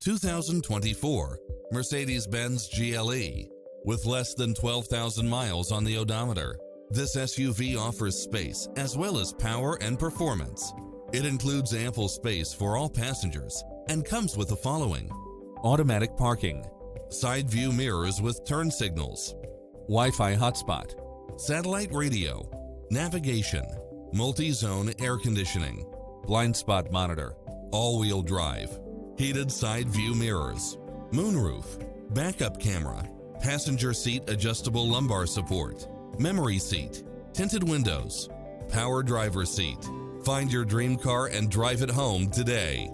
2024 Mercedes-Benz GLE. With less than 12,000 miles on the odometer, this SUV offers space as well as power and performance. It includes ample space for all passengers and comes with the following: automatic parking, side view mirrors with turn signals, Wi-Fi hotspot, satellite radio, navigation, multi-zone air conditioning, blind spot monitor, all-wheel drive, heated side view mirrors, moonroof, backup camera, passenger seat adjustable lumbar support, memory seat, tinted windows, power driver seat. Find your dream car and drive it home today.